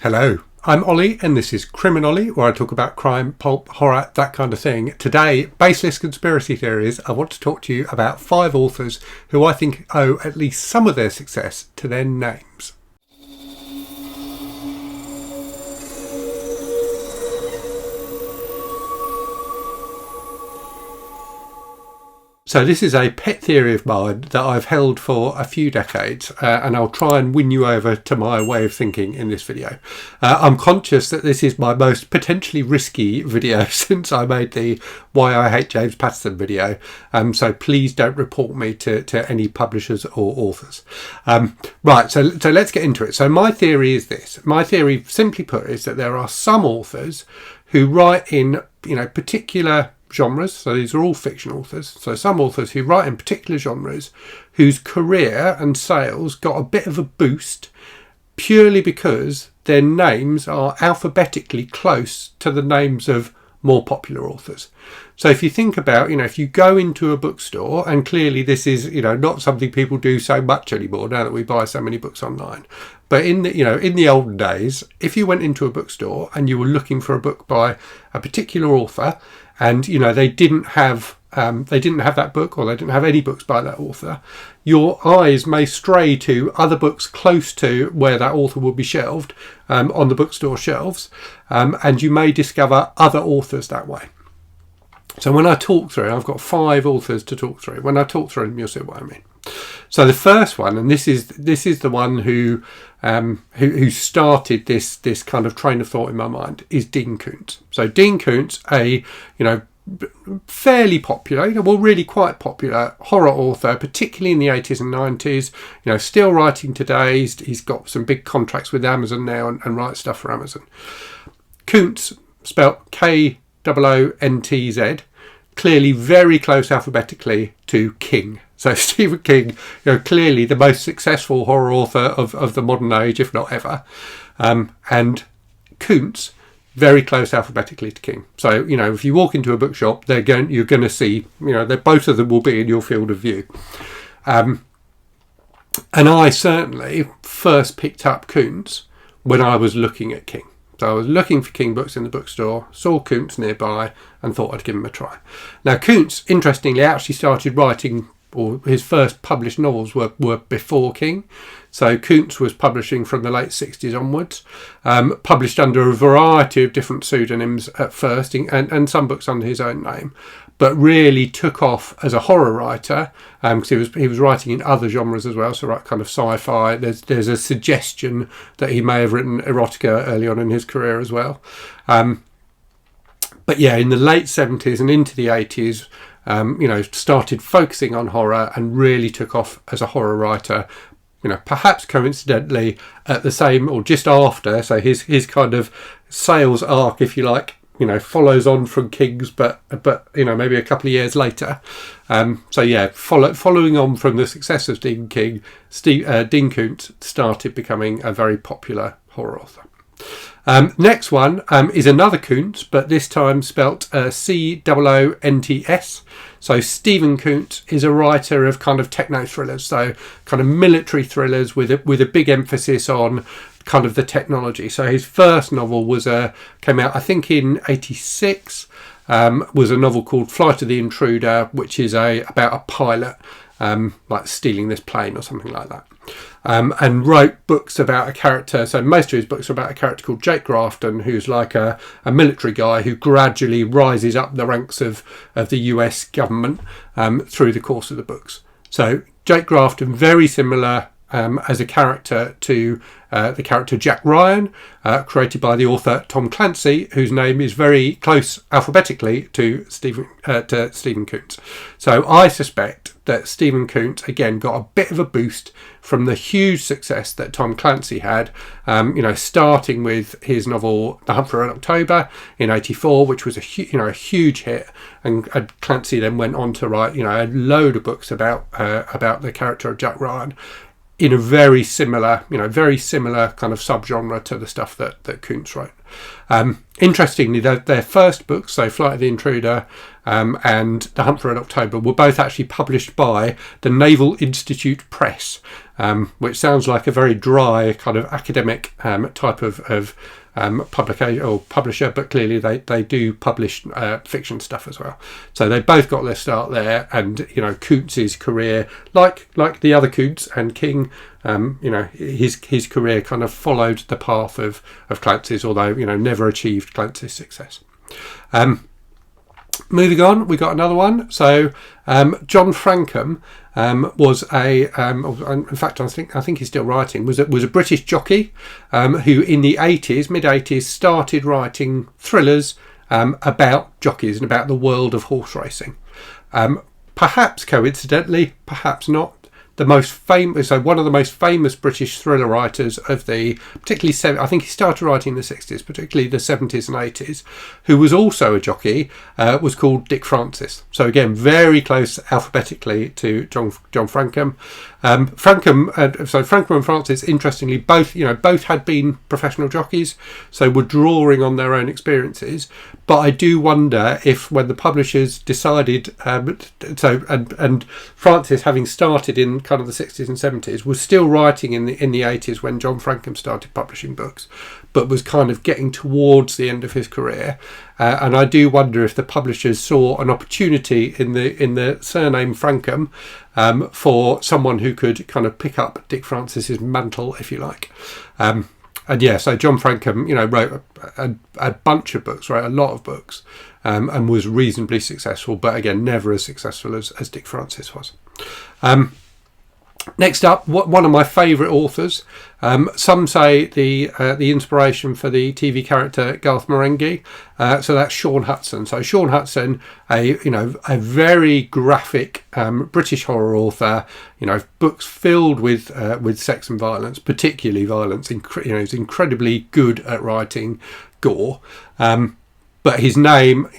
Hello, I'm Ollie and this is Criminolly, where I talk about crime, pulp, horror, that kind of thing. Today, baseless conspiracy theories, I want to talk to you about 5 authors who I think owe at least some of their success to their names. So this is a pet theory of mine that I've held for a few decades, and I'll try and win you over to my way of thinking in this video. I'm conscious that this is my most potentially risky video since I made the Why I Hate James Patterson video, so please don't report me to any publishers or authors. Right, so let's get into it. So my theory is this. My theory, simply put, is that there are some authors who write in, particular genres, so these are all fiction authors, so some authors who write in particular genres whose career and sales got a bit of a boost purely because their names are alphabetically close to the names of more popular authors. So if you think about, if you go into a bookstore, and clearly this is, not something people do so much anymore now that we buy so many books online, but in the olden days, if you went into a bookstore and you were looking for a book by a particular author, and they didn't have that book, or they didn't have any books by that author, your eyes may stray to other books close to where that author will be shelved on the bookstore shelves, and you may discover other authors that way. So when I talk through, I've got 5 authors to talk through. When I talk through them, you'll see what I mean. So the first one, and this is the one who started this kind of train of thought in my mind, is Dean Koontz. So Dean Koontz, a fairly popular, really quite popular horror author, particularly in the 80s and 90s. Still writing today. He's got some big contracts with Amazon now and writes stuff for Amazon. Koontz, spelt K-O-O-N-T-Z, clearly very close alphabetically to King. So Stephen King, clearly the most successful horror author of the modern age, if not ever. And Koontz, very close alphabetically to King. So, if you walk into a bookshop, you're going to see, both of them will be in your field of view. And I certainly first picked up Koontz when I was looking at King. So I was looking for King books in the bookstore, saw Koontz nearby, and thought I'd give him a try. Now, Koontz, interestingly, actually started writing, or his first published novels were before King. So Koontz was publishing from the late 60s onwards, published under a variety of different pseudonyms at first, and some books under his own name, but really took off as a horror writer, because he was writing in other genres as well, so kind of sci-fi. There's a suggestion that he may have written erotica early on in his career as well. But yeah, in the late 70s and into the 80s, started focusing on horror and really took off as a horror writer, perhaps coincidentally at the same or just after. So his kind of sales arc, if you like, follows on from King's, but maybe a couple of years later. Following on from the success of Stephen King, Dean Koontz started becoming a very popular horror author. Next one is another Koontz, but this time spelt C-O-O-N-T-S. So Stephen Koontz is a writer of kind of techno thrillers, so kind of military thrillers with a big emphasis on kind of the technology. So his first novel came out, I think, in 86. Was a novel called Flight of the Intruder, which is about a pilot like stealing this plane or something like that. And wrote books about a character. So most of his books are about a character called Jake Grafton, who's like a military guy who gradually rises up the ranks of the US government through the course of the books. So Jake Grafton, very similar as a character to the character Jack Ryan, created by the author Tom Clancy, whose name is very close alphabetically to Stephen Koontz. So I suspect that Stephen Koontz, again, got a bit of a boost from the huge success that Tom Clancy had, starting with his novel The Hunt for Red October in 84, which was a huge hit, and Clancy then went on to write a load of books about the character of Jack Ryan, in a very similar kind of subgenre to the stuff that Koontz wrote. Interestingly, their first books, so Flight of the Intruder and The Hunt for Red October, were both actually published by the Naval Institute Press, which sounds like a very dry kind of academic type of publication or publisher, but clearly they do publish fiction stuff as well. So they both got their start there, and Koontz's career, like the other Koontz and King, his career kind of followed the path of Clancy's, although never achieved Clancy's success. Moving on, we got another one. So John Frankham was in fact, I think he's still writing. Was a British jockey who, in the mid 80s, started writing thrillers about jockeys and about the world of horse racing. Perhaps coincidentally, perhaps not. One of the most famous British thriller writers of particularly I think he started writing in the 60s, particularly the 70s and 80s, who was also a jockey, was called Dick Francis. So again, very close alphabetically to John Frankham. Frankham and Francis, interestingly, both had been professional jockeys, so were drawing on their own experiences. But I do wonder if, when the publishers decided, and Francis, having started in kind of the 60s and 70s, was still writing in the 80s when John Frankham started publishing books, but was kind of getting towards the end of his career. And I do wonder if the publishers saw an opportunity in the surname Frankham for someone who could kind of pick up Dick Francis's mantle, if you like. So John Frankham, wrote a bunch of books, wrote a lot of books, and was reasonably successful, but again, never as successful as Dick Francis was. Next up, one of my favourite authors. Some say the inspiration for the TV character Garth Marenghi. So that's Sean Hudson. So Sean Hudson, a very graphic British horror author. Books filled with sex and violence, particularly violence. He's incredibly good at writing gore. But his name,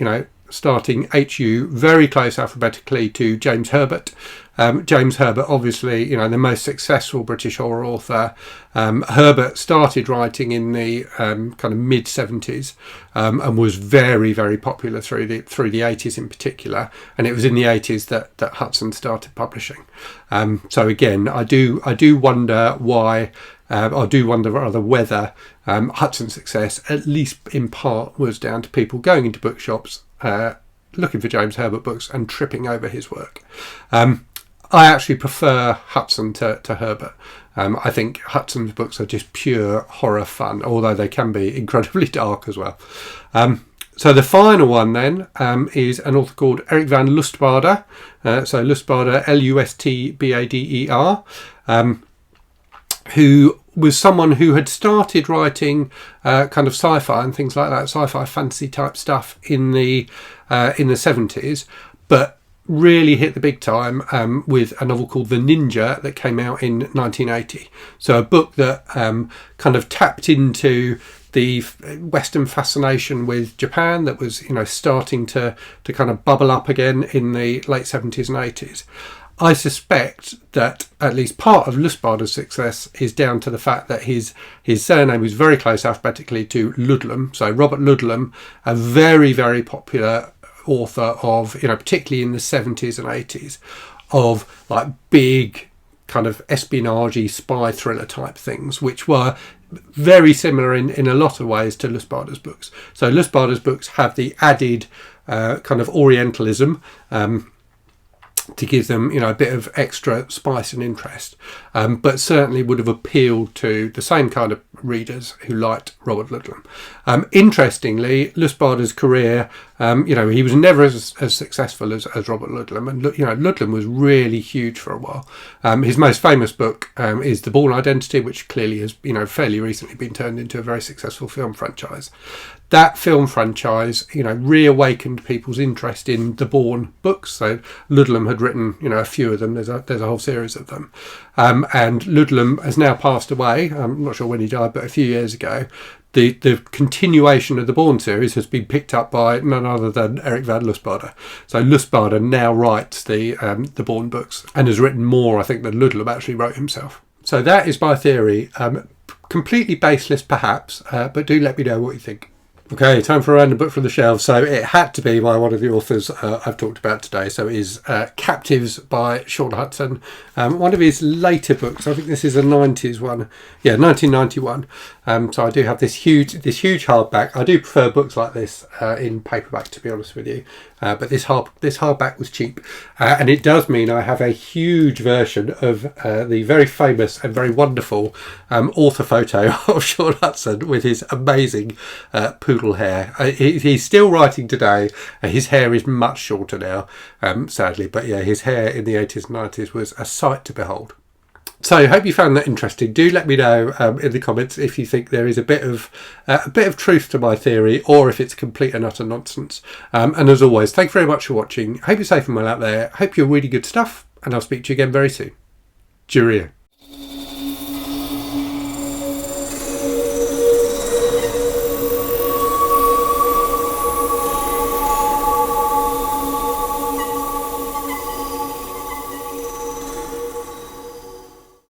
starting HU, very close alphabetically to James Herbert. James Herbert, obviously, the most successful British horror author. Herbert started writing in the kind of mid 70s and was very, very popular through the 80s in particular. And it was in the 80s that Hudson started publishing. So again, I do wonder why. I do wonder rather whether Hudson's success, at least in part, was down to people going into bookshops, looking for James Herbert books and tripping over his work. I actually prefer Hudson to Herbert. I think Hudson's books are just pure horror fun, although they can be incredibly dark as well. So the final one then is an author called Erik van LaSpada. So LaSpada, Lustbader, who was someone who had started writing kind of sci-fi and things like that, sci-fi fantasy type stuff in the 70s, but really hit the big time with a novel called The Ninja that came out in 1980. So a book that kind of tapped into the Western fascination with Japan that was starting to kind of bubble up again in the late 70s and 80s. I suspect that at least part of LaSpada's success is down to the fact that his surname is very close alphabetically to Ludlum. So Robert Ludlum, a very, very popular author of, particularly in the 70s and 80s, of like big kind of espionage spy thriller type things, which were very similar in a lot of ways to LaSpada's books. So LaSpada's books have the added kind of Orientalism to give them, a bit of extra spice and interest, but certainly would have appealed to the same kind of readers who liked Robert Ludlum. Interestingly, LaSpada's career, he was never as successful as Robert Ludlum, and Ludlum was really huge for a while. His most famous book is The Bourne Identity, which clearly has, fairly recently been turned into a very successful film franchise. That film franchise, reawakened people's interest in the Bourne books. So Ludlum had written, a few of them. There's a whole series of them. And Ludlum has now passed away. I'm not sure when he died, but a few years ago. The continuation of the Bourne series has been picked up by none other than Erik van LaSpada. So LaSpada now writes the Bourne books and has written more, I think, than Ludlum actually wrote himself. So that is my theory. Completely baseless perhaps, but do let me know what you think. Okay, time for a random book from the shelf. So it had to be by one of the authors I've talked about today. So it is Captives by Sean Hudson. One of his later books. I think this is a 90s one. Yeah, 1991. So I do have this huge hardback. I do prefer books like this in paperback, to be honest with you. But this hardback was cheap, and it does mean I have a huge version of the very famous and very wonderful author photo of Sean Hudson with his amazing poodle hair. He's still writing today. His hair is much shorter now, sadly, but yeah, his hair in the 80s and 90s was a sight to behold. So I hope you found that interesting. Do let me know in the comments if you think there is a bit of truth to my theory, or if it's complete and utter nonsense. And as always, thank you very much for watching. Hope you're safe and well out there. Hope you're reading good stuff, and I'll speak to you again very soon. Cheerio.